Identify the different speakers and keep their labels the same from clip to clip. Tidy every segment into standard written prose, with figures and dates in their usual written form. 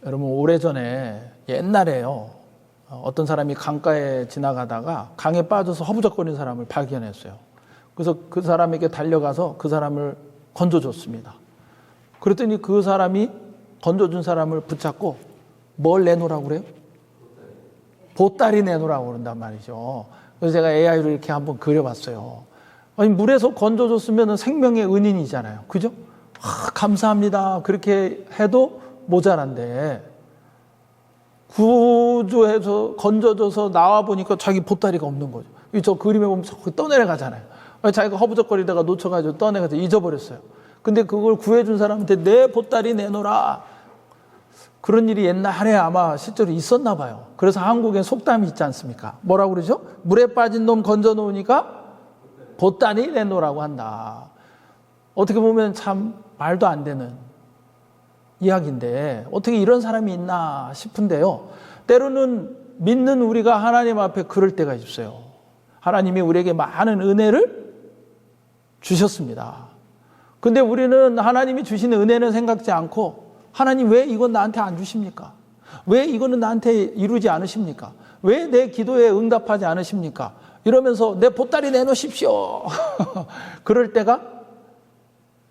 Speaker 1: 여러분, 오래전에 옛날에요. 어떤 사람이 강가에 지나가다가 강에 빠져서 허부적거리는 사람을 발견했어요. 그래서 그 사람에게 달려가서 그 사람을 건져줬습니다. 그랬더니 그 사람이 건져준 사람을 붙잡고 뭘 내놓으라고 그래요? 보따리 내놓으라고 그런단 말이죠. 그래서 제가 AI로 이렇게 한번 그려봤어요. 아니, 물에서 건져줬으면 생명의 은인이잖아요. 그죠? 감사합니다. 그렇게 해도 모자란데 구조해서 건져줘서 나와보니까 자기 보따리가 없는 거죠. 저 그림에 보면 자꾸 떠내려가잖아요. 자기가 허부적거리다가 놓쳐가지고 떠내가서 잊어버렸어요. 근데 그걸 구해준 사람한테 내 보따리 내놓으라. 그런 일이 옛날에 아마 실제로 있었나 봐요. 그래서 한국에 속담이 있지 않습니까? 뭐라고 그러죠? 물에 빠진 놈 건져 놓으니까 보따리 내놓으라고 한다. 어떻게 보면 참 말도 안 되는 이야기인데 어떻게 이런 사람이 있나 싶은데요. 때로는 믿는 우리가 하나님 앞에 그럴 때가 있어요. 하나님이 우리에게 많은 은혜를 주셨습니다. 근데 우리는 하나님이 주시는 은혜는 생각지 않고 하나님 왜 이건 나한테 안 주십니까? 왜 이거는 나한테 이루지 않으십니까? 왜 내 기도에 응답하지 않으십니까? 이러면서 내 보따리 내놓으십시오. 그럴 때가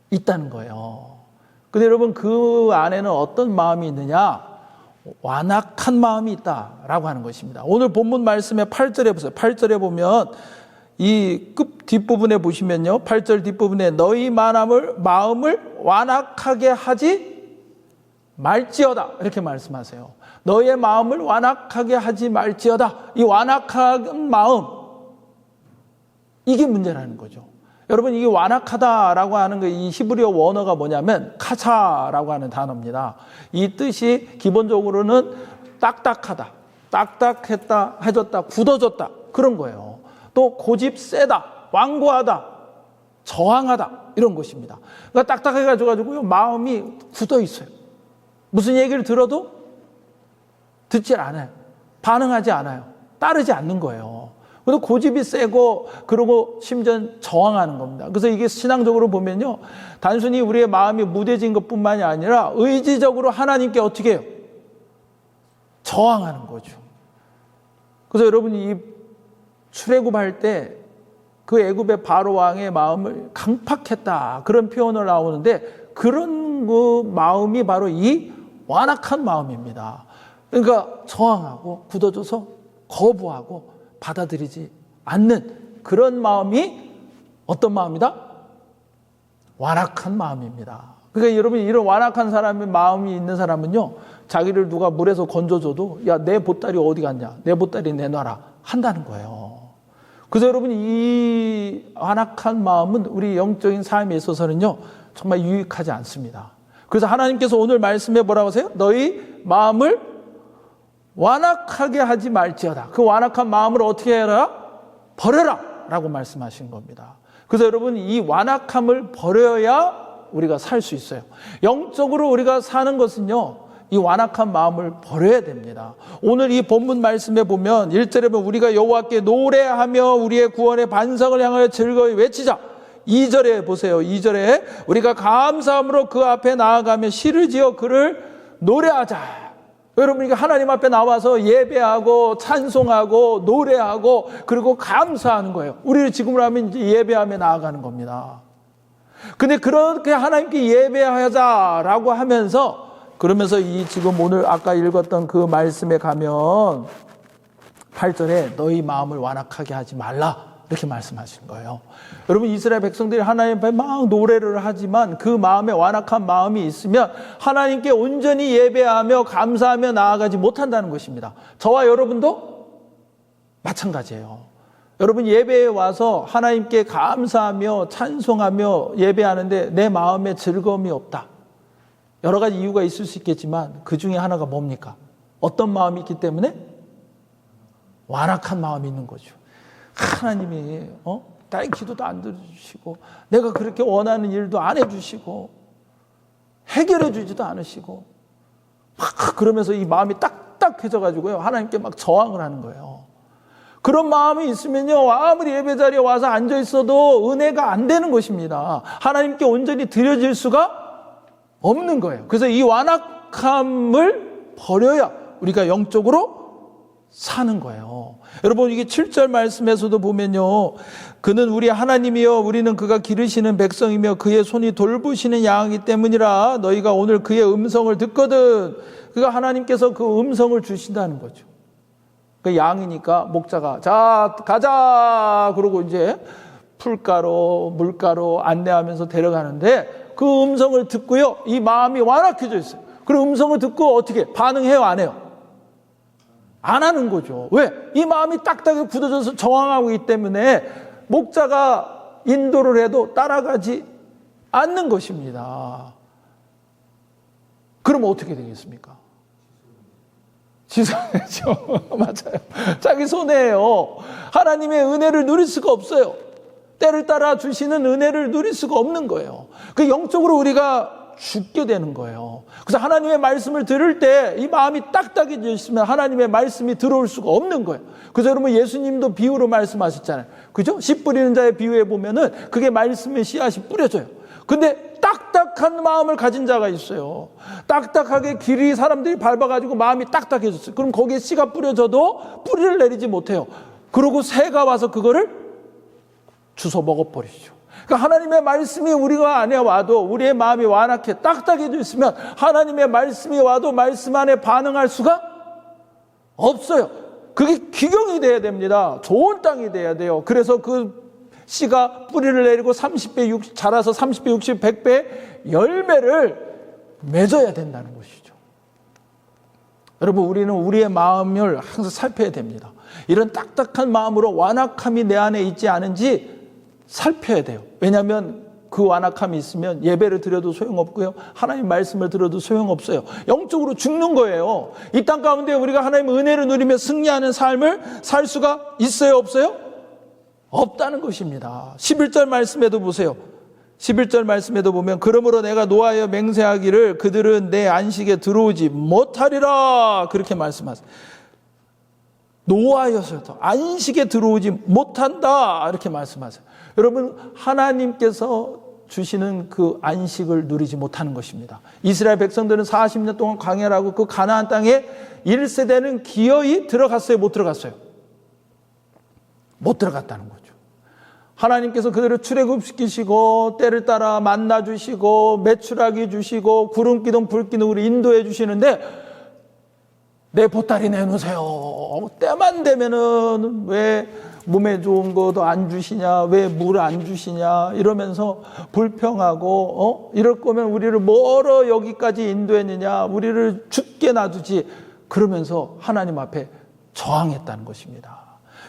Speaker 1: 있다는 거예요. 근데 여러분, 그 안에는 어떤 마음이 있느냐? 완악한 마음이 있다라고 하는 것입니다. 오늘 본문 말씀의 8절에 보세요. 8절에 보면 이 끝 뒷부분에 보시면요. 8절 뒷부분에 너희 마음을 완악하게 하지 말지어다. 이렇게 말씀하세요. 너의 마음을 완악하게 하지 말지어다. 이 완악한 마음, 이게 문제라는 거죠. 여러분, 이게 완악하다라고 하는 이 히브리어 원어가 뭐냐면 카차라고 하는 단어입니다. 이 뜻이 기본적으로는 딱딱하다, 딱딱했다, 해졌다, 굳어졌다, 그런 거예요. 또 고집 세다, 완고하다, 저항하다, 이런 것입니다. 그러니까 딱딱해가지고요, 마음이 굳어 있어요. 무슨 얘기를 들어도 듣지 않아요. 반응하지 않아요. 따르지 않는 거예요. 그리고 고집이 세고, 그리고 심지어 저항하는 겁니다. 그래서 이게 신앙적으로 보면요, 단순히 우리의 마음이 무뎌진 것 뿐만이 아니라 의지적으로 하나님께 어떻게 해요? 저항하는 거죠. 그래서 여러분이 이 출애굽할 때 그 애굽의 바로 왕의 마음을 강팍했다, 그런 표현을 나오는데, 그런 그 마음이 바로 이 완악한 마음입니다. 그러니까 저항하고 굳어져서 거부하고 받아들이지 않는 그런 마음이 어떤 마음이다? 완악한 마음입니다. 그러니까 여러분, 이런 완악한 사람의 마음이 있는 사람은요, 자기를 누가 물에서 건져줘도 야, 내 보따리 어디 갔냐, 내 보따리 내놔라 한다는 거예요. 그래서 여러분, 이 완악한 마음은 우리 영적인 삶에 있어서는요, 정말 유익하지 않습니다. 그래서 하나님께서 오늘 말씀에 뭐라고 하세요? 너희 마음을 완악하게 하지 말지어다. 그 완악한 마음을 어떻게 해라? 버려라 라고 말씀하신 겁니다. 그래서 여러분, 이 완악함을 버려야 우리가 살 수 있어요. 영적으로 우리가 사는 것은요, 이 완악한 마음을 버려야 됩니다. 오늘 이 본문 말씀에 보면 1절에 보면 우리가 여호와께 노래하며 우리의 구원의 반석을 향하여 즐거이 외치자. 2절에 보세요. 2절에 우리가 감사함으로 그 앞에 나아가며 시를 지어 그를 노래하자. 여러분, 이게 하나님 앞에 나와서 예배하고 찬송하고 노래하고 그리고 감사하는 거예요. 우리를 지금으로 하면 이제 예배하며 나아가는 겁니다. 근데 그렇게 하나님께 예배하자라고 하면서, 그러면서 이 지금 오늘 아까 읽었던 그 말씀에 가면 8절에 너희 마음을 완악하게 하지 말라, 이렇게 말씀하신 거예요. 여러분, 이스라엘 백성들이 하나님 앞에 막 노래를 하지만 그 마음에 완악한 마음이 있으면 하나님께 온전히 예배하며 감사하며 나아가지 못한다는 것입니다. 저와 여러분도 마찬가지예요. 여러분, 예배에 와서 하나님께 감사하며 찬송하며 예배하는데 내 마음에 즐거움이 없다. 여러 가지 이유가 있을 수 있겠지만 그 중에 하나가 뭡니까? 어떤 마음이 있기 때문에? 완악한 마음이 있는 거죠. 하나님이 나의 기도도 안 들어주시고 내가 그렇게 원하는 일도 안 해주시고 해결해 주지도 않으시고 막 그러면서 이 마음이 딱딱해져 가지고요, 하나님께 막 저항을 하는 거예요. 그런 마음이 있으면요, 아무리 예배 자리에 와서 앉아 있어도 은혜가 안 되는 것입니다. 하나님께 온전히 드려질 수가 없는 거예요. 그래서 이 완악함을 버려야 우리가 영적으로 사는 거예요. 여러분, 이게 7절 말씀에서도 보면요, 그는 우리 하나님이여 우리는 그가 기르시는 백성이며 그의 손이 돌보시는 양이기 때문이라. 너희가 오늘 그의 음성을 듣거든. 그가 하나님께서 그 음성을 주신다는 거죠. 그 양이니까 목자가 자 가자 그러고 이제 풀가로 물가로 안내하면서 데려가는데, 그 음성을 듣고요, 이 마음이 완악해져 있어요. 그 음성을 듣고 어떻게 반응해요, 안 해요? 안 하는 거죠. 왜? 이 마음이 딱딱하게 굳어져서 저항하고 있기 때문에 목자가 인도를 해도 따라가지 않는 것입니다. 그럼 어떻게 되겠습니까? 지손해죠. 맞아요. 자기 손해예요. 하나님의 은혜를 누릴 수가 없어요. 때를 따라 주시는 은혜를 누릴 수가 없는 거예요. 그 영적으로 우리가 죽게 되는 거예요. 그래서 하나님의 말씀을 들을 때 이 마음이 딱딱해져 있으면 하나님의 말씀이 들어올 수가 없는 거예요. 그래서 여러분, 예수님도 비유로 말씀하셨잖아요. 그죠? 씨 뿌리는 자의 비유에 보면은 그게 말씀의 씨앗이 뿌려져요. 근데 딱딱한 마음을 가진 자가 있어요. 딱딱하게 길이 사람들이 밟아가지고 마음이 딱딱해졌어요. 그럼 거기에 씨가 뿌려져도 뿌리를 내리지 못해요. 그러고 새가 와서 그거를 주워 먹어버리죠. 그러니까 하나님의 말씀이 우리가 안에 와도 우리의 마음이 완악해 딱딱해져 있으면 하나님의 말씀이 와도 말씀 안에 반응할 수가 없어요. 그게 기경이 돼야 됩니다. 좋은 땅이 돼야 돼요. 그래서 그 씨가 뿌리를 내리고 30배, 60, 자라서 30배, 60, 100배 열매를 맺어야 된다는 것이죠. 여러분, 우리는 우리의 마음을 항상 살펴야 됩니다. 이런 딱딱한 마음으로 완악함이 내 안에 있지 않은지 살펴야 돼요. 왜냐하면 그 완악함이 있으면 예배를 드려도 소용없고요, 하나님 말씀을 들어도 소용없어요. 영적으로 죽는 거예요. 이 땅 가운데 우리가 하나님의 은혜를 누리며 승리하는 삶을 살 수가 있어요, 없어요? 없다는 것입니다. 11절 말씀에도 보세요. 11절 말씀에도 보면 그러므로 내가 노하여 맹세하기를 그들은 내 안식에 들어오지 못하리라 그렇게 말씀하세요. 노하여서도 안식에 들어오지 못한다 이렇게 말씀하세요. 여러분, 하나님께서 주시는 그 안식을 누리지 못하는 것입니다. 이스라엘 백성들은 40년 동안 광야를 하고 그 가나안 땅에 1세대는 기어이 들어갔어요, 못 들어갔어요? 못 들어갔다는 거죠. 하나님께서 그들을 출애굽시키시고 때를 따라 만나 주시고 메추라기 주시고 구름 기둥 불 기둥으로 인도해 주시는데 내 보따리 내놓으세요. 때만 되면은 왜 몸에 좋은 것도 안 주시냐, 왜 물 안 주시냐 이러면서 불평하고 이럴 거면 우리를 멀어 여기까지 인도했느냐, 우리를 죽게 놔두지 그러면서 하나님 앞에 저항했다는 것입니다.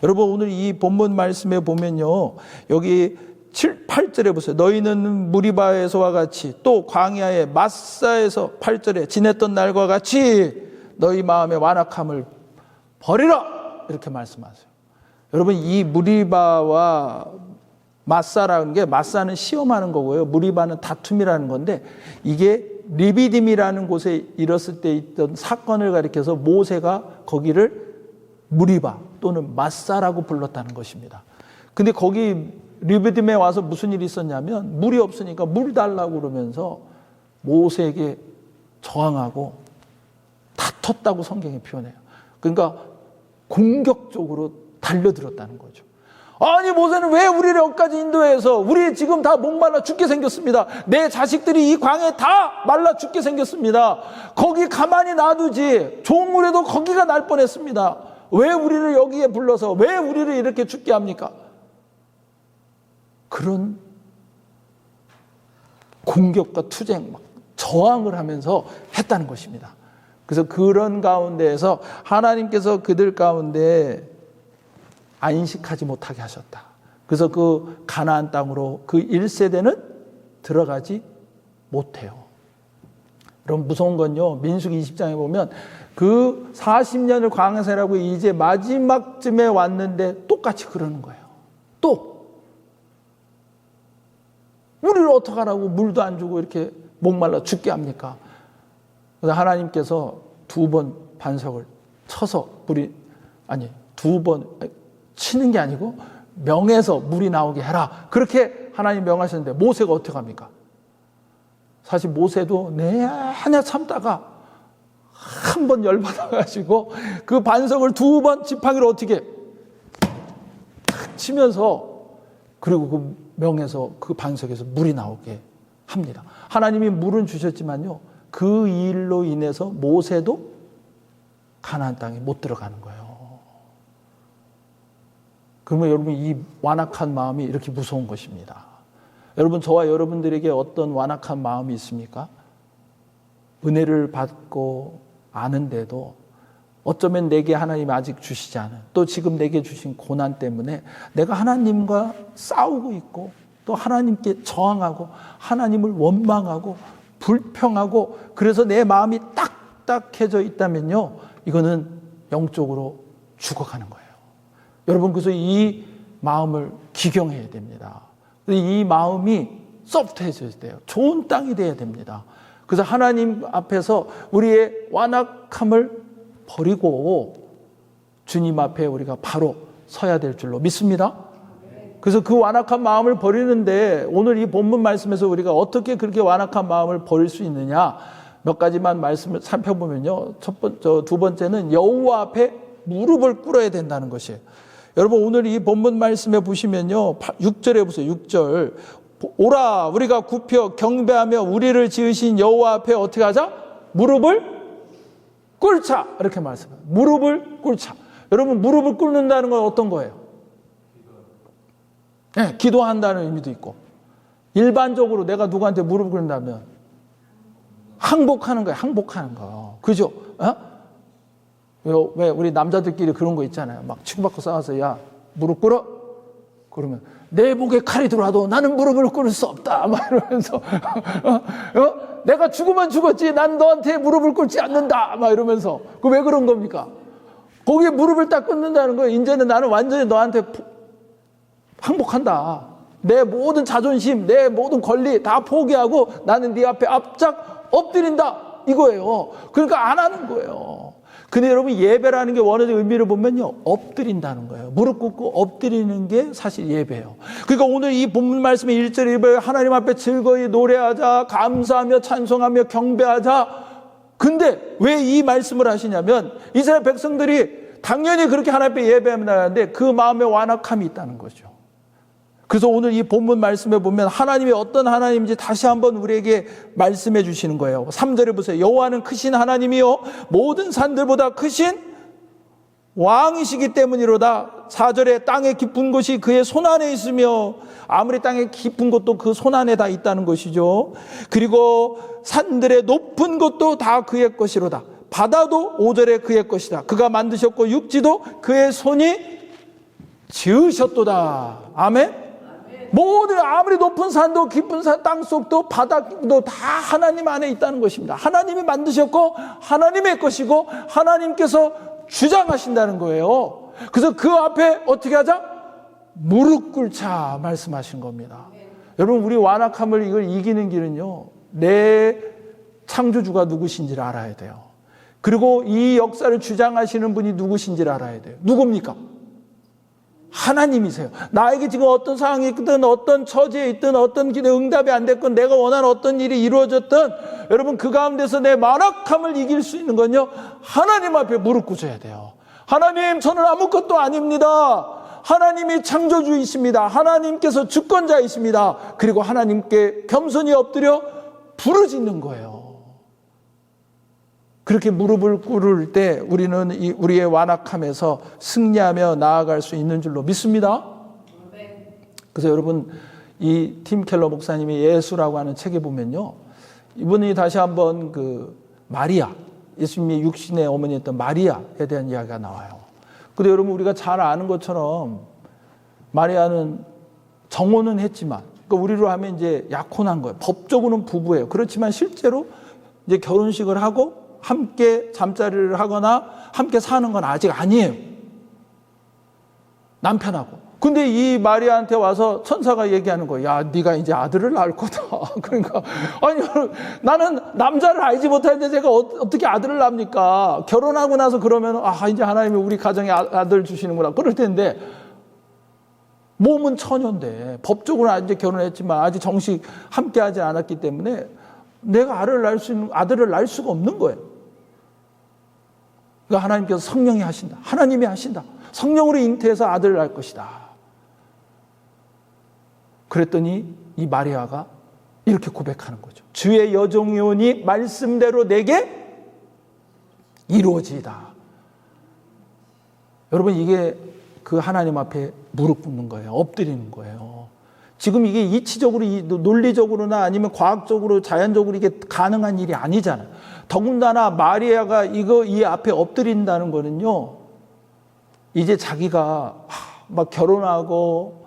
Speaker 1: 여러분, 오늘 이 본문 말씀에 보면요, 여기 7, 8절에 보세요. 너희는 무리바에서와 같이 또 광야의 마사에서 8절에 지냈던 날과 같이 너희 마음의 완악함을 버리라 이렇게 말씀하세요. 여러분, 이 무리바와 마사라는 게, 마사는 시험하는 거고요, 무리바는 다툼이라는 건데, 이게 리비딤이라는 곳에 이뤘을 때 있던 사건을 가리켜서 모세가 거기를 무리바 또는 마사라고 불렀다는 것입니다. 근데 거기 리비딤에 와서 무슨 일이 있었냐면, 물이 없으니까 물 달라고 그러면서 모세에게 저항하고 다퉜다고 성경이 표현해요. 그러니까 공격적으로 달려들었다는 거죠. 아니, 모세는 왜 우리를 여기까지 인도해서, 우리 지금 다 목말라 죽게 생겼습니다. 내 자식들이 이 광에 다 말라 죽게 생겼습니다. 거기 가만히 놔두지, 종물에도 거기가 날 뻔했습니다. 왜 우리를 여기에 불러서 왜 우리를 이렇게 죽게 합니까? 그런 공격과 투쟁, 저항을 하면서 했다는 것입니다. 그래서 그런 가운데에서 하나님께서 그들 가운데 안식하지 못하게 하셨다. 그래서 그 가나안 땅으로 그 1세대는 들어가지 못해요. 그럼 무서운 건요, 민수기 20장에 보면 그 40년을 광야생활하고 이제 마지막쯤에 왔는데 똑같이 그러는 거예요. 또 우리를 어떡하라고 물도 안 주고 이렇게 목말라 죽게 합니까? 그래서 하나님께서 2번 반석을 쳐서 두 번 치는 게 아니고 명해서 물이 나오게 해라. 그렇게 하나님 명하셨는데 모세가 어떻게 합니까? 사실 모세도 내내 참다가 한 번 열받아가지고 그 반석을 2번 지팡이로 어떻게 탁 치면서 그리고 그 명에서 그 반석에서 물이 나오게 합니다. 하나님이 물은 주셨지만요, 그 일로 인해서 모세도 가나안 땅에 못 들어가는 거예요. 그러면 여러분, 이 완악한 마음이 이렇게 무서운 것입니다. 여러분, 저와 여러분들에게 어떤 완악한 마음이 있습니까? 은혜를 받고 아는데도 어쩌면 내게 하나님이 아직 주시지 않은, 또 지금 내게 주신 고난 때문에 내가 하나님과 싸우고 있고 또 하나님께 저항하고 하나님을 원망하고 불평하고, 그래서 내 마음이 딱딱해져 있다면요, 이거는 영적으로 죽어가는 거예요. 여러분, 그래서 이 마음을 기경해야 됩니다. 이 마음이 소프트해져야 돼요. 좋은 땅이 돼야 됩니다. 그래서 하나님 앞에서 우리의 완악함을 버리고 주님 앞에 우리가 바로 서야 될 줄로 믿습니다. 그래서 그 완악한 마음을 버리는데, 오늘 이 본문 말씀에서 우리가 어떻게 그렇게 완악한 마음을 버릴 수 있느냐, 몇 가지만 말씀을 살펴보면요, 두 번째는 여호와 앞에 무릎을 꿇어야 된다는 것이에요. 여러분, 오늘 이 본문 말씀에 보시면요, 6절에 보세요. 6절. 오라, 우리가 굽혀 경배하며 우리를 지으신 여호와 앞에 어떻게 하자? 무릎을 꿇자. 이렇게 말씀해요. 무릎을 꿇자. 여러분, 무릎을 꿇는다는 건 어떤 거예요? 네, 기도한다는 의미도 있고, 일반적으로 내가 누구한테 무릎을 꿇는다면 항복하는 거예요. 항복하는 거. 그죠? 왜 우리 남자들끼리 그런 거 있잖아요. 막 치고받고 싸워서, 야, 무릎 꿇어? 그러면 내 목에 칼이 들어와도 나는 무릎을 꿇을 수 없다, 막 이러면서 내가 죽으면 죽었지 난 너한테 무릎을 꿇지 않는다, 막 이러면서. 그 왜 그런 겁니까? 거기에 무릎을 딱 꿇는다는 거예요. 이제는 나는 완전히 너한테 항복한다. 내 모든 자존심, 내 모든 권리 다 포기하고 나는 네 앞에 앞짝 엎드린다, 이거예요. 그러니까 안 하는 거예요. 근데 여러분, 예배라는 게 원어적 의미를 보면요, 엎드린다는 거예요. 무릎 꿇고 엎드리는 게 사실 예배예요. 그러니까 오늘 이 본문 말씀의 1절에 예배, 하나님 앞에 즐거이 노래하자, 감사하며 찬송하며 경배하자. 근데 왜 이 말씀을 하시냐면, 이스라엘 백성들이 당연히 그렇게 하나님 앞에 예배하면 하는데 그 마음에 완악함이 있다는 거죠. 그래서 오늘 이 본문 말씀에 보면 하나님이 어떤 하나님인지 다시 한번 우리에게 말씀해 주시는 거예요. 3절에 보세요. 여호와는 크신 하나님이요 모든 산들보다 크신 왕이시기 때문이로다. 4절에 땅의 깊은 곳이 그의 손안에 있으며, 아무리 땅의 깊은 곳도 그 손안에 다 있다는 것이죠. 그리고 산들의 높은 곳도 다 그의 것이로다. 바다도 5절에 그의 것이다. 그가 만드셨고 육지도 그의 손이 지으셨도다. 아멘. 모든, 아무리 높은 산도 깊은 산 땅속도 바다도 다 하나님 안에 있다는 것입니다. 하나님이 만드셨고 하나님의 것이고 하나님께서 주장하신다는 거예요. 그래서 그 앞에 어떻게 하자? 무릎 꿇자 말씀하신 겁니다. 여러분, 우리 완악함을 이걸 이기는 길은요, 내 창조주가 누구신지를 알아야 돼요. 그리고 이 역사를 주장하시는 분이 누구신지를 알아야 돼요. 누굽니까? 하나님이세요. 나에게 지금 어떤 상황이 있든, 어떤 처지에 있든, 어떤 길에 응답이 안 됐건, 내가 원하는 어떤 일이 이루어졌든, 여러분, 그 가운데서 내 완악함을 이길 수 있는 건요, 하나님 앞에 무릎 꿇어야 돼요. 하나님, 저는 아무것도 아닙니다. 하나님이 창조주이십니다. 하나님께서 주권자이십니다. 그리고 하나님께 겸손히 엎드려 부르짖는 거예요. 그렇게 무릎을 꿇을 때 우리는 우리의 완악함에서 승리하며 나아갈 수 있는 줄로 믿습니다. 그래서 여러분, 이 팀 켈러 목사님이 예수라고 하는 책에 보면요, 이분이 다시 한번 그 마리아, 예수님이 육신의 어머니였던 마리아에 대한 이야기가 나와요. 근데 여러분, 우리가 잘 아는 것처럼 마리아는 정혼은 했지만, 그러니까 우리로 하면 이제 약혼한 거예요. 법적으로는 부부예요. 그렇지만 실제로 이제 결혼식을 하고 함께 잠자리를 하거나 함께 사는 건 아직 아니에요. 남편하고. 근데 이 마리아한테 와서 천사가 얘기하는 거예요. 야, 네가 이제 아들을 낳을 거다. 그러니까, 아니, 나는 남자를 알지 못하는데 제가 어떻게 아들을 낳습니까? 결혼하고 나서 그러면, 이제 하나님이 우리 가정에 아들 주시는구나. 그럴 텐데, 몸은 처녀인데, 법적으로는 이제 결혼했지만 아직 정식 함께 하지 않았기 때문에 내가 아들을 낳을 수가 없는 거예요. 그러니까 하나님께서 성령이 하신다. 하나님이 하신다. 성령으로 잉태해서 아들을 낳을 것이다. 그랬더니 이 마리아가 이렇게 고백하는 거죠. 주의 여종이오니 말씀대로 내게 이루어지이다. 여러분, 이게 그 하나님 앞에 무릎 꿇는 거예요. 엎드리는 거예요. 지금 이게 이치적으로, 논리적으로나 아니면 과학적으로, 자연적으로 이게 가능한 일이 아니잖아요. 더군다나 마리아가 이 앞에 엎드린다는 거는요, 이제 자기가 막 결혼하고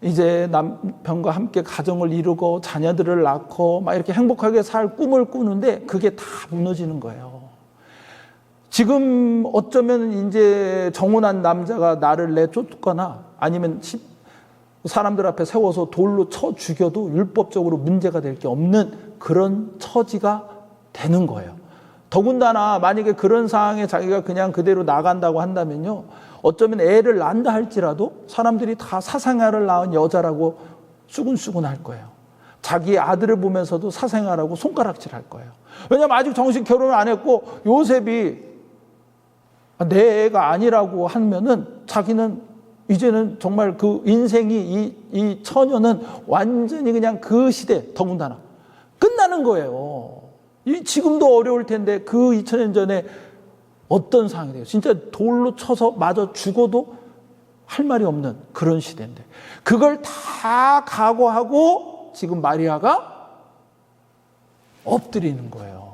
Speaker 1: 이제 남편과 함께 가정을 이루고 자녀들을 낳고 막 이렇게 행복하게 살 꿈을 꾸는데 그게 다 무너지는 거예요. 지금 어쩌면 이제 정혼한 남자가 나를 내쫓거나 아니면 사람들 앞에 세워서 돌로 쳐 죽여도 율법적으로 문제가 될 게 없는 그런 처지가 되는 거예요. 더군다나 만약에 그런 상황에 자기가 그냥 그대로 나간다고 한다면요, 어쩌면 애를 낳는다 할지라도 사람들이 다 사생아를 낳은 여자라고 수군수군 할 거예요. 자기 아들을 보면서도 사생아라고 손가락질 할 거예요. 왜냐하면 아직 정식 결혼을 안 했고 요셉이 내 애가 아니라고 하면은 자기는 이제는 정말 그 인생이 이 처녀는 완전히 그냥 그 시대, 더군다나 끝나는 거예요. 지금도 어려울 텐데 그 2000년 전에 어떤 상황이 돼요? 진짜 돌로 쳐서 맞아 죽어도 할 말이 없는 그런 시대인데 그걸 다 각오하고 지금 마리아가 엎드리는 거예요.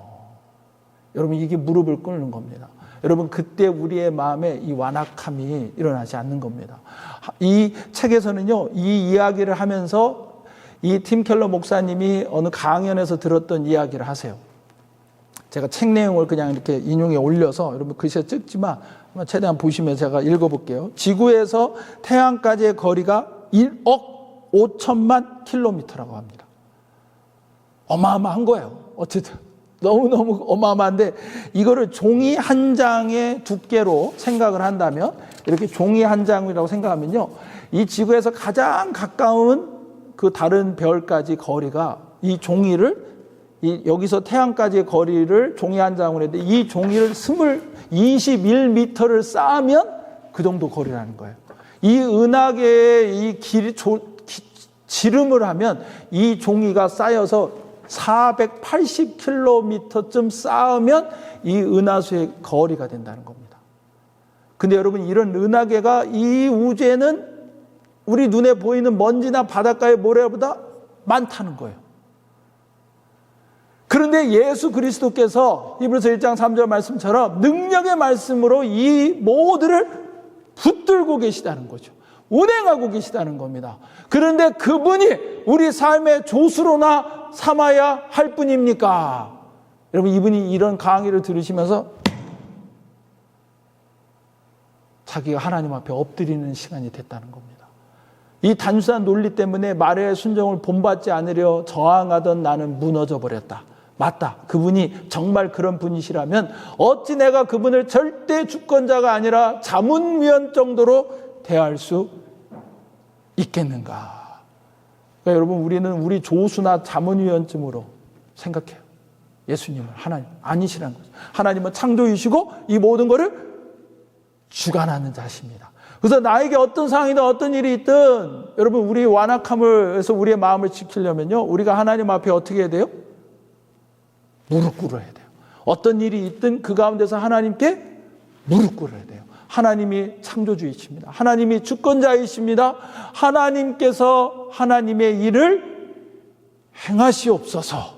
Speaker 1: 여러분, 이게 무릎을 꿇는 겁니다. 여러분, 그때 우리의 마음에 이 완악함이 일어나지 않는 겁니다. 이 책에서는요, 이 이야기를 하면서 이 팀 켈러 목사님이 어느 강연에서 들었던 이야기를 하세요. 제가 책 내용을 그냥 이렇게 인용해 올려서 여러분 글씨가 적지만 최대한 보시면 제가 읽어볼게요. 지구에서 태양까지의 거리가 1억 5천만 킬로미터라고 합니다. 어마어마한 거예요. 어쨌든 너무너무 어마어마한데 이거를 종이 한 장의 두께로 생각을 한다면, 이렇게 종이 한 장이라고 생각하면요, 이 지구에서 가장 가까운 그 다른 별까지 거리가 이 종이를 여기서 태양까지의 거리를 종이 한 장으로 했는데 이 종이를 21m를 쌓으면 그 정도 거리라는 거예요. 이 은하계의 이 지름을 하면 이 종이가 쌓여서 480km쯤 쌓으면 이 은하수의 거리가 된다는 겁니다. 근데 여러분, 이런 은하계가 이 우주에는 우리 눈에 보이는 먼지나 바닷가의 모래보다 많다는 거예요. 그런데 예수 그리스도께서 히브리서 1장 3절 말씀처럼 능력의 말씀으로 이 모두를 붙들고 계시다는 거죠. 운행하고 계시다는 겁니다. 그런데 그분이 우리 삶의 조수로나 삼아야 할 뿐입니까? 여러분, 이분이 이런 강의를 들으시면서 자기가 하나님 앞에 엎드리는 시간이 됐다는 겁니다. 이 단순한 논리 때문에 마리아의 순종을 본받지 않으려 저항하던 나는 무너져 버렸다. 맞다. 그분이 정말 그런 분이시라면 어찌 내가 그분을 절대 주권자가 아니라 자문위원 정도로 대할 수 있겠는가? 그러니까 여러분, 우리는 우리 조수나 자문위원쯤으로 생각해요. 예수님은 하나님 아니시라는 거죠. 하나님은 창조이시고 이 모든 것을 주관하는 자십니다. 그래서 나에게 어떤 상황이든 어떤 일이 있든 여러분, 우리 완악함을 해서 우리의 마음을 지키려면요, 우리가 하나님 앞에 어떻게 해야 돼요? 무릎 꿇어야 돼요. 어떤 일이 있든 그 가운데서 하나님께 무릎 꿇어야 돼요. 하나님이 창조주이십니다. 하나님이 주권자이십니다. 하나님께서 하나님의 일을 행하시옵소서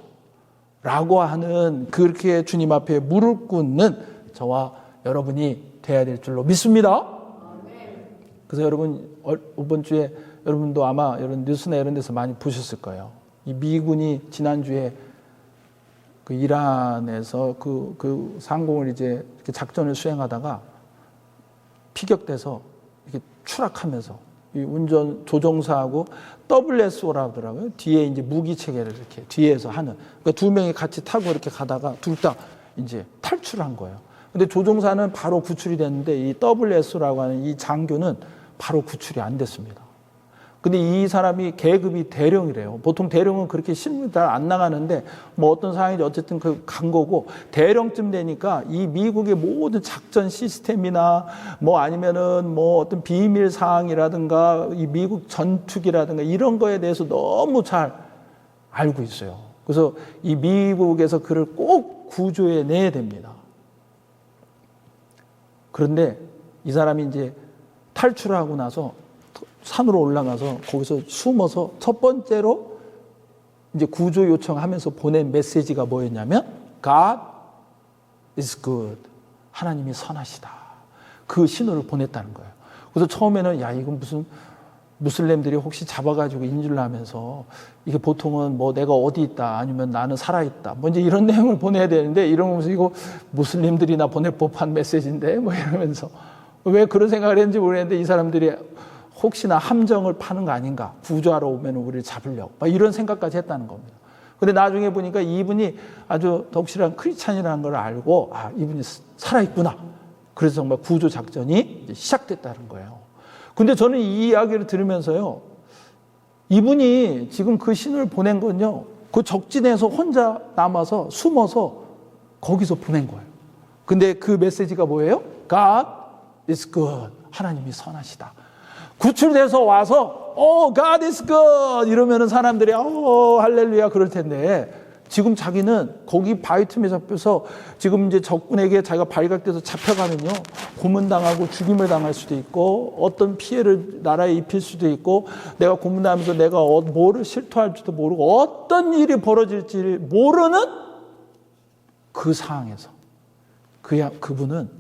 Speaker 1: 라고 하는, 그렇게 주님 앞에 무릎 꿇는 저와 여러분이 돼야 될 줄로 믿습니다. 그래서 여러분, 이번 주에 여러분도 아마 이런 뉴스나 이런 데서 많이 보셨을 거예요. 이 미군이 지난주에 그 이란에서 그 상공을 이제 이렇게 작전을 수행하다가 피격돼서 이렇게 추락하면서 이 운전 조종사하고 WSO라고 하더라고요. 뒤에 이제 무기 체계를 이렇게 뒤에서 하는. 그러니까 두 명이 같이 타고 이렇게 가다가 둘 다 이제 탈출한 거예요. 근데 조종사는 바로 구출이 됐는데 이 WSO라고 하는 이 장교는 바로 구출이 안 됐습니다. 근데 이 사람이 계급이 대령이래요. 보통 대령은 그렇게 신분이 잘 안 나가는데 뭐 어떤 상황인지 어쨌든 간 거고, 대령쯤 되니까 이 미국의 모든 작전 시스템이나 뭐 아니면은 뭐 어떤 비밀 사항이라든가 이 미국 전투기라든가 이런 거에 대해서 너무 잘 알고 있어요. 그래서 이 미국에서 그를 꼭 구조해 내야 됩니다. 그런데 이 사람이 이제 탈출하고 나서 산으로 올라가서 거기서 숨어서 첫 번째로 이제 구조 요청하면서 보낸 메시지가 뭐였냐면 God is good. 하나님이 선하시다. 그 신호를 보냈다는 거예요. 그래서 처음에는 야, 이건 무슨 무슬림들이 혹시 잡아가지고 인질을 하면서 이게 보통은 뭐 내가 어디 있다 아니면 나는 살아있다 뭐 이제 이런 내용을 보내야 되는데 이러면서 이거 무슬림들이나 보낼 법한 메시지인데 뭐 이러면서 왜 그런 생각을 했는지 모르겠는데 이 사람들이 혹시나 함정을 파는 거 아닌가, 구조하러 오면 우리를 잡으려고 막 이런 생각까지 했다는 겁니다. 근데 나중에 보니까 이분이 아주 덕실한 크리스찬이라는 걸 알고 아, 이분이 살아있구나. 그래서 정말 구조 작전이 시작됐다는 거예요. 근데 저는 이 이야기를 들으면서요, 이분이 지금 그 신을 보낸 건요, 그 적진에서 혼자 남아서 숨어서 거기서 보낸 거예요. 근데 그 메시지가 뭐예요? God is good. 하나님이 선하시다. 구출돼서 와서 God is good 이러면은 사람들이 할렐루야 그럴 텐데, 지금 자기는 거기 바위 틈에 잡혀서 지금 이제 적군에게 자기가 발각돼서 잡혀가면요, 고문당하고 죽임을 당할 수도 있고 어떤 피해를 나라에 입힐 수도 있고, 내가 고문당하면서 내가 뭐를 실토할지도 모르고 어떤 일이 벌어질지 모르는 그 상황에서 그분은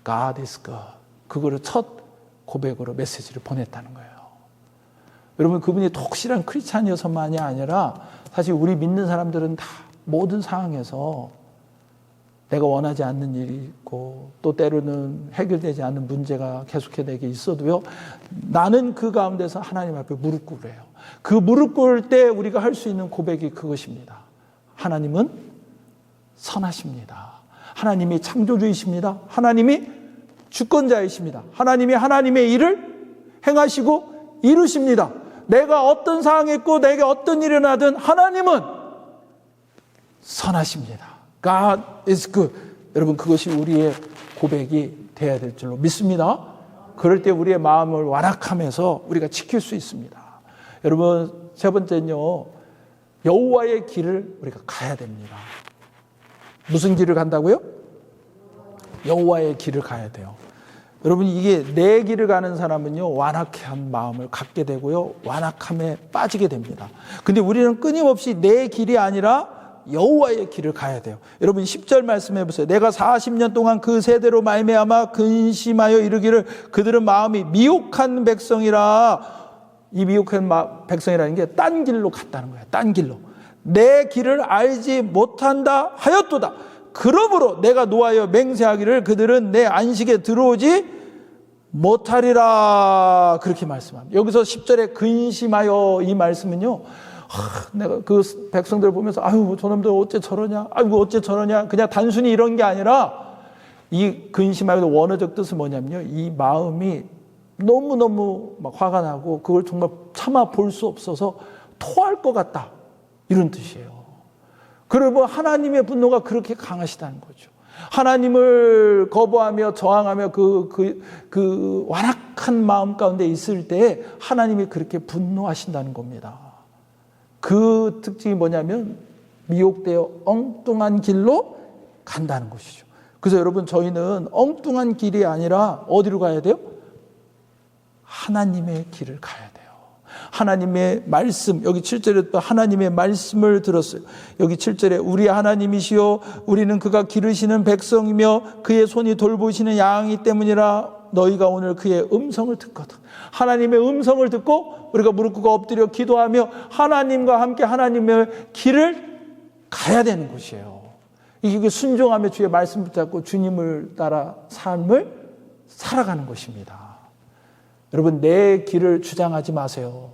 Speaker 1: God is good, 그거를 첫 고백으로 메시지를 보냈다는 거예요. 여러분, 그분이 독실한 크리스찬이어서만이 아니라 사실 우리 믿는 사람들은 다 모든 상황에서 내가 원하지 않는 일이 있고 또 때로는 해결되지 않는 문제가 계속해 내게 있어도요, 나는 그 가운데서 하나님 앞에 무릎 꿇어요. 그 무릎 꿇을 때 우리가 할 수 있는 고백이 그것입니다. 하나님은 선하십니다. 하나님이 창조주이십니다. 하나님이 주권자이십니다. 하나님이 하나님의 일을 행하시고 이루십니다. 내가 어떤 상황에 있고 내게 어떤 일이 나든 하나님은 선하십니다. God is good. 여러분, 그것이 우리의 고백이 되어야 될 줄로 믿습니다. 그럴 때 우리의 마음을 완악하면서 우리가 지킬 수 있습니다. 여러분, 세 번째는요, 여호와의 길을 우리가 가야 됩니다. 무슨 길을 간다고요? 여호와의 길을 가야 돼요. 여러분, 이게 내 길을 가는 사람은요, 완악한 마음을 갖게 되고요, 완악함에 빠지게 됩니다. 근데 우리는 끊임없이 내 길이 아니라 여호와의 길을 가야 돼요. 여러분, 10절 말씀해 보세요. 내가 40년 동안 그 세대로 말미암아 근심하여 이르기를 그들은 마음이 미혹한 백성이라. 이 미혹한 백성이라는 게 딴 길로 갔다는 거예요. 딴 길로. 내 길을 알지 못한다 하였도다. 그러므로 내가 노하여 맹세하기를 그들은 내 안식에 들어오지 못하리라. 그렇게 말씀합니다. 여기서 10절에 근심하여, 이 말씀은요, 내가 그 백성들 보면서 아유 저놈들 어째 저러냐, 아이고 어째 저러냐, 그냥 단순히 이런 게 아니라 이 근심하여의 원어적 뜻은 뭐냐면요, 이 마음이 너무너무 막 화가 나고 그걸 정말 참아 볼 수 없어서 토할 것 같다, 이런 뜻이에요. 그리고 하나님의 분노가 그렇게 강하시다는 거죠. 하나님을 거부하며 저항하며 그 완악한 마음 가운데 있을 때 하나님이 그렇게 분노하신다는 겁니다. 그 특징이 뭐냐면 미혹되어 엉뚱한 길로 간다는 것이죠. 그래서 여러분, 저희는 엉뚱한 길이 아니라 어디로 가야 돼요? 하나님의 길을 가야 돼요. 하나님의 말씀, 여기 7절에 또 하나님의 말씀을 들었어요. 여기 7절에 우리 하나님이시여 우리는 그가 기르시는 백성이며 그의 손이 돌보시는 양이기 때문이라. 너희가 오늘 그의 음성을 듣거든. 하나님의 음성을 듣고 우리가 무릎 꿇고 엎드려 기도하며 하나님과 함께 하나님의 길을 가야 되는 것이에요. 이게 순종하며 주의 말씀 붙잡고 주님을 따라 삶을 살아가는 것입니다. 여러분, 내 길을 주장하지 마세요.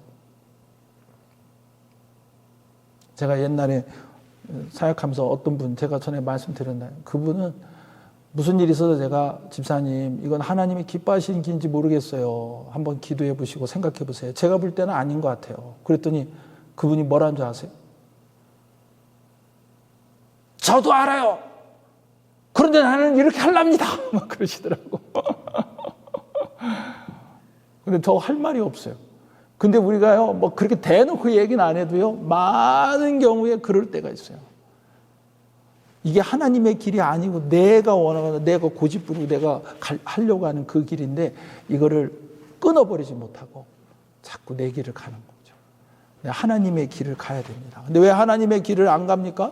Speaker 1: 제가 옛날에 사역하면서 어떤 분, 제가 전에 말씀드렸나요? 그분은 무슨 일이 있어서 제가 집사님 이건 하나님이 기뻐하시는 길인지 모르겠어요. 한번 기도해 보시고 생각해 보세요. 제가 볼 때는 아닌 것 같아요. 그랬더니 그분이 뭐라는 줄 아세요? 저도 알아요. 그런데 나는 이렇게 하랍니다. 막 그러시더라고. 근데 더 할 말이 없어요. 근데 우리가요, 뭐 그렇게 대놓고 얘기는 안 해도요, 많은 경우에 그럴 때가 있어요. 이게 하나님의 길이 아니고 내가 원하는, 내가 고집부리고 내가 하려고 하는 그 길인데 이거를 끊어버리지 못하고 자꾸 내 길을 가는 거죠. 하나님의 길을 가야 됩니다. 근데 왜 하나님의 길을 안 갑니까?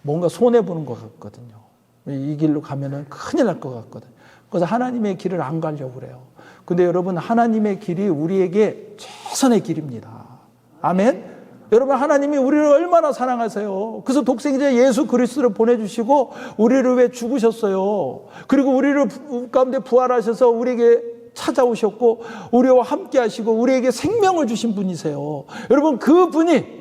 Speaker 1: 뭔가 손해보는 것 같거든요. 이 길로 가면은 큰일 날 것 같거든요. 그래서 하나님의 길을 안 가려고 그래요. 근데 여러분, 하나님의 길이 우리에게 최선의 길입니다. 아멘? 여러분, 하나님이 우리를 얼마나 사랑하세요. 그래서 독생자 예수 그리스도를 보내주시고 우리를 위해 죽으셨어요. 그리고 우리를 가운데 부활하셔서 우리에게 찾아오셨고 우리와 함께 하시고 우리에게 생명을 주신 분이세요. 여러분, 그 분이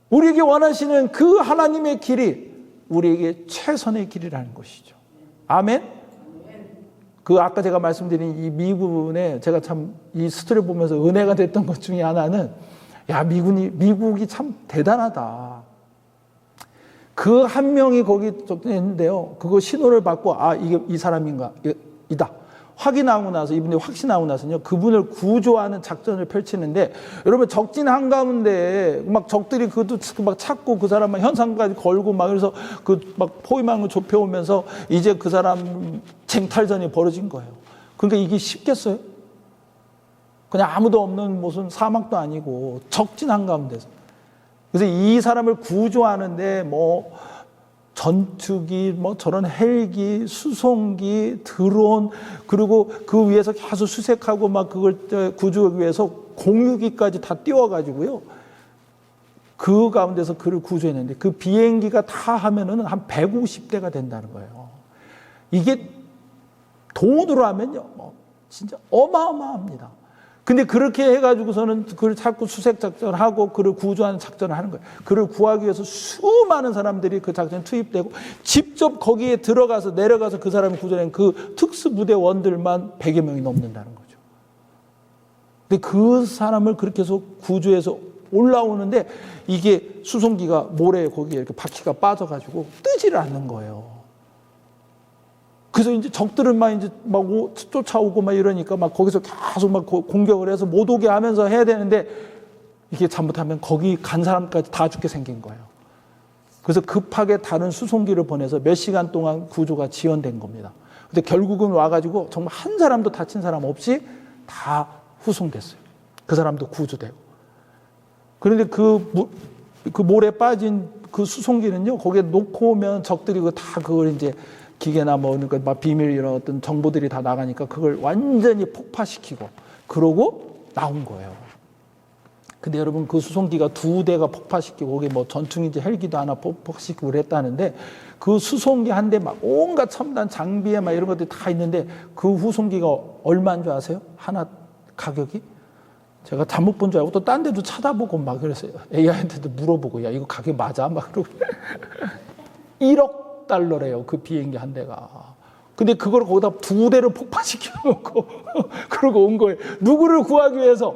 Speaker 1: 우리에게 원하시는 그 하나님의 길이 우리에게 최선의 길이라는 것이죠. 아멘? 그 아까 제가 말씀드린 이 미국에 제가 참 이 스토리 보면서 은혜가 됐던 것 중에 하나는, 야, 미국이 참 대단하다. 그 한 명이 거기 있는데요. 그거 신호를 받고, 아, 이게 이 사람인가? 이다. 확인하고 나서, 이분이 확신하고 나서요, 그분을 구조하는 작전을 펼치는데, 여러분, 적진 한가운데, 막 적들이 그것도 막 찾고 그 사람 막 현상까지 걸고 막 그래서 그 막 포위망을 좁혀오면서 이제 그 사람 쟁탈전이 벌어진 거예요. 그러니까 이게 쉽겠어요? 그냥 아무도 없는 무슨 사막도 아니고 적진 한가운데서. 그래서 이 사람을 구조하는데 뭐 전투기, 뭐 저런 헬기, 수송기, 드론, 그리고 그 위에서 계속 수색하고 막 그걸 구조하기 위해서 공유기까지 다 띄워가지고요. 그 가운데서 그를 구조했는데 그 비행기가 다 하면은 한 150대가 된다는 거예요. 이게 돈으로 하면요, 뭐 진짜 어마어마합니다. 근데 그렇게 해가지고서는 그를 자꾸 수색 작전을 하고 그를 구조하는 작전을 하는 거예요. 그를 구하기 위해서 수많은 사람들이 그 작전에 투입되고 직접 거기에 들어가서 내려가서 그 사람이 구조한 그 특수부대원들만 100여 명이 넘는다는 거죠. 근데 그 사람을 그렇게 해서 구조해서 올라오는데 이게 수송기가 모래에 거기에 이렇게 바퀴가 빠져가지고 뜨지를 않는 거예요. 그래서 이제 적들은 막 이제 막 쫓아오고 막 이러니까 막 거기서 계속 막 공격을 해서 못 오게 하면서 해야 되는데 이게 잘못하면 거기 간 사람까지 다 죽게 생긴 거예요. 그래서 급하게 다른 수송기를 보내서 몇 시간 동안 구조가 지연된 겁니다. 근데 결국은 와가지고 정말 한 사람도 다친 사람 없이 다 후송됐어요. 그 사람도 구조되고. 그런데 그 모래 빠진 그 수송기는요, 거기에 놓고 오면 적들이 다 그걸 이제 기계나 뭐, 그러니까 막 비밀 이런 어떤 정보들이 다 나가니까 그걸 완전히 폭파시키고 그러고 나온 거예요. 근데 여러분, 그 수송기가 2대가 폭파시키고 거기 뭐 전투기인지 헬기도 하나 폭파시키고 그랬다는데 그 수송기 한 대 막 온갖 첨단 장비에 막 이런 것들이 다 있는데 그 후송기가 얼마인 줄 아세요? 하나 가격이? 제가 잘못 본 줄 알고 또 딴 데도 찾아보고 막 그랬어요. AI한테도 물어보고, 야, 이거 가격 맞아? 막 그러고. 1억 달러래요, 그 비행기 한 대가. 근데 그걸 거기다 2대를 폭파시켜놓고 그러고 온 거예요. 누구를 구하기 위해서?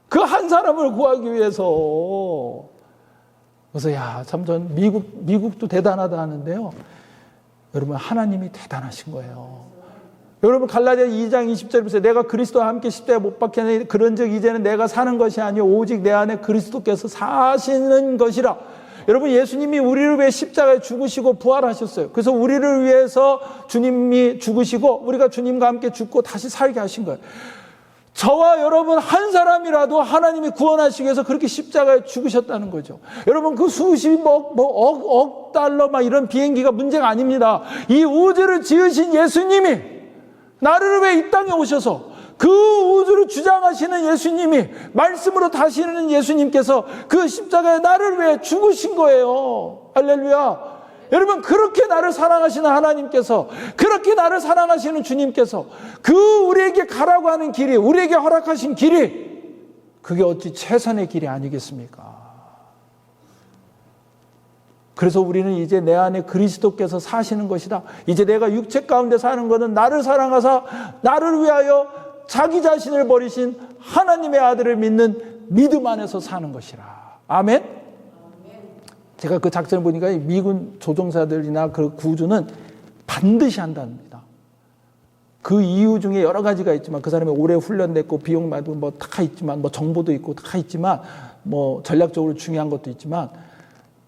Speaker 1: 그 한 사람을 구하기 위해서. 그래서 야, 참 전 미국도 대단하다 하는데요. 여러분, 하나님이 대단하신 거예요. 여러분, 갈라디아 2장 20절에 보세요. 내가 그리스도와 함께 십자가에 못 박혔으니 그런즉 이제는 내가 사는 것이 아니요 오직 내 안에 그리스도께서 사시는 것이라. 여러분, 예수님이 우리를 위해 십자가에 죽으시고 부활하셨어요. 그래서 우리를 위해서 주님이 죽으시고 우리가 주님과 함께 죽고 다시 살게 하신 거예요. 저와 여러분 한 사람이라도 하나님이 구원하시기 위해서 그렇게 십자가에 죽으셨다는 거죠. 여러분, 그 억 달러 막 이런 비행기가 문제가 아닙니다. 이 우주를 지으신 예수님이 나를 위해 이 땅에 오셔서 그 우주를 주장하시는 예수님이, 말씀으로 다시는 예수님께서 그 십자가에 나를 위해 죽으신 거예요. 할렐루야. 여러분, 그렇게 나를 사랑하시는 하나님께서, 그렇게 나를 사랑하시는 주님께서 그 우리에게 가라고 하는 길이, 우리에게 허락하신 길이, 그게 어찌 최선의 길이 아니겠습니까? 그래서 우리는 이제 내 안에 그리스도께서 사시는 것이다. 이제 내가 육체 가운데 사는 것은 나를 사랑하사 나를 위하여 자기 자신을 버리신 하나님의 아들을 믿는 믿음 안에서 사는 것이라. 아멘. 제가 그 작전을 보니까 미군 조종사들이나 그 구조는 반드시 한답니다. 그 이유 중에 여러 가지가 있지만, 그 사람이 오래 훈련됐고 비용 받고 뭐 다 있지만, 뭐 정보도 있고 다 있지만, 뭐 전략적으로 중요한 것도 있지만,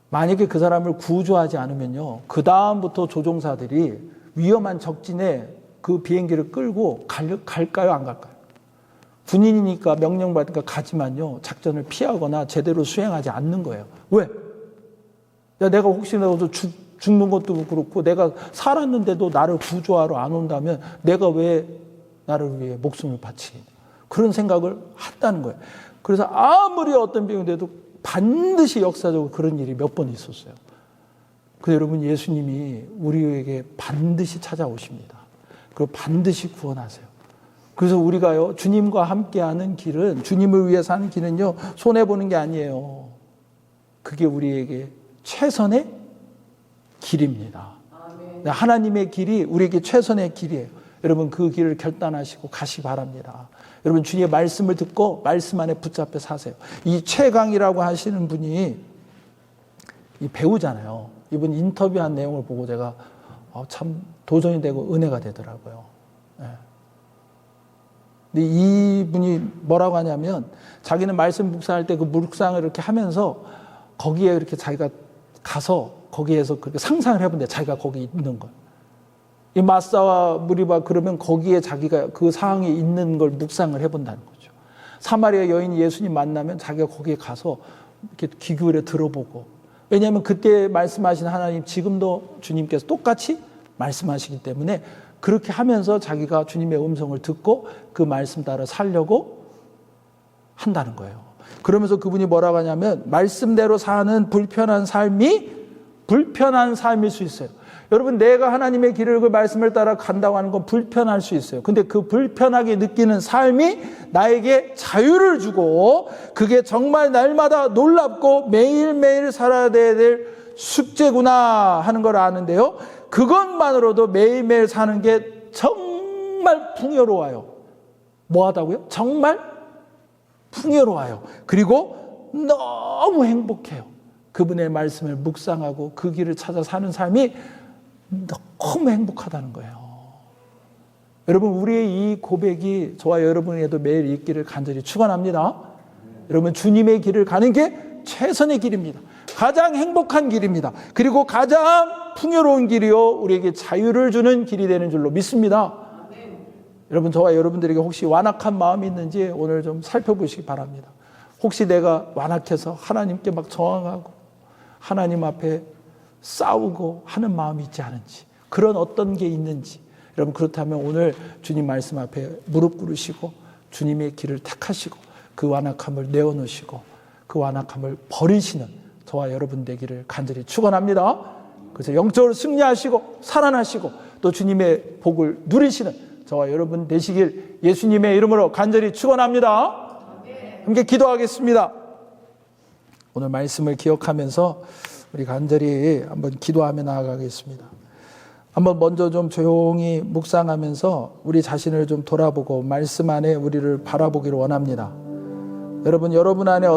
Speaker 1: 만약에 그 사람을 구조하지 않으면요, 그 다음부터 조종사들이 위험한 적진에 그 비행기를 끌고 갈까요, 안 갈까요? 군인이니까 명령받으니까 가지만요, 작전을 피하거나 제대로 수행하지 않는 거예요. 왜? 야, 내가 혹시나 죽는 것도 그렇고, 내가 살았는데도 나를 구조하러 안 온다면 내가 왜 나를 위해 목숨을 바치겠냐, 그런 생각을 한다는 거예요. 그래서 아무리 어떤 병이 돼도 반드시 역사적으로 그런 일이 몇 번 있었어요. 근데 여러분, 예수님이 우리에게 반드시 찾아오십니다. 그리고 반드시 구원하세요. 그래서 우리가요, 주님과 함께하는 길은, 주님을 위해 사는 길은요, 손해보는 게 아니에요. 그게 우리에게 최선의 길입니다. 아멘. 하나님의 길이 우리에게 최선의 길이에요. 여러분, 그 길을 결단하시고 가시 바랍니다. 여러분, 주님의 말씀을 듣고 말씀 안에 붙잡혀 사세요. 이 최강이라고 하시는 분이 이 배우잖아요. 이분 인터뷰한 내용을 보고 제가 참 도전이 되고 은혜가 되더라고요. 네. 근데 이분이 뭐라고 하냐면, 자기는 말씀 묵상할 때 그 묵상을 이렇게 하면서 거기에 이렇게 자기가 가서 거기에서 그렇게 상상을 해본대. 자기가 거기 있는 걸. 이 마사와 무리바 그러면 거기에 자기가 그 상황에 있는 걸 묵상을 해본다는 거죠. 사마리아 여인이 예수님 만나면 자기가 거기에 가서 이렇게 귀 기울여 들어보고. 왜냐하면 그때 말씀하신 하나님 지금도 주님께서 똑같이 말씀하시기 때문에 그렇게 하면서 자기가 주님의 음성을 듣고 그 말씀 따라 살려고 한다는 거예요. 그러면서 그분이 뭐라고 하냐면, 말씀대로 사는 불편한 삶이 불편한 삶일 수 있어요. 여러분, 내가 하나님의 길을, 그 말씀을 따라 간다고 하는 건 불편할 수 있어요. 근데 그 불편하게 느끼는 삶이 나에게 자유를 주고, 그게 정말 날마다 놀랍고 매일매일 살아야 될 숙제구나 하는 걸 아는데요, 그것만으로도 매일매일 사는 게 정말 풍요로워요. 뭐 하다고요? 정말 풍요로워요. 그리고 너무 행복해요. 그분의 말씀을 묵상하고 그 길을 찾아 사는 삶이 너무 행복하다는 거예요. 여러분, 우리의 이 고백이 저와 여러분에게도 매일 있기를 간절히 축원합니다. 여러분, 주님의 길을 가는 게 최선의 길입니다. 가장 행복한 길입니다. 그리고 가장 풍요로운 길이요, 우리에게 자유를 주는 길이 되는 줄로 믿습니다. 여러분, 저와 여러분들에게 혹시 완악한 마음이 있는지 오늘 좀 살펴보시기 바랍니다. 혹시 내가 완악해서 하나님께 막 저항하고 하나님 앞에 싸우고 하는 마음이 있지 않은지, 그런 어떤 게 있는지, 여러분, 그렇다면 오늘 주님 말씀 앞에 무릎 꿇으시고 주님의 길을 택하시고 그 완악함을 내어놓으시고 그 완악함을 버리시는 저와 여러분 되기를 간절히 축원합니다. 그래서 영적으로 승리하시고 살아나시고 또 주님의 복을 누리시는 저와 여러분 되시길 예수님의 이름으로 간절히 축원합니다. 함께 기도하겠습니다. 오늘 말씀을 기억하면서 우리 간절히 한번 기도하며 나아가겠습니다. 한번 먼저 좀 조용히 묵상하면서 우리 자신을 좀 돌아보고 말씀 안에 우리를 바라보기를 원합니다. 여러분 안에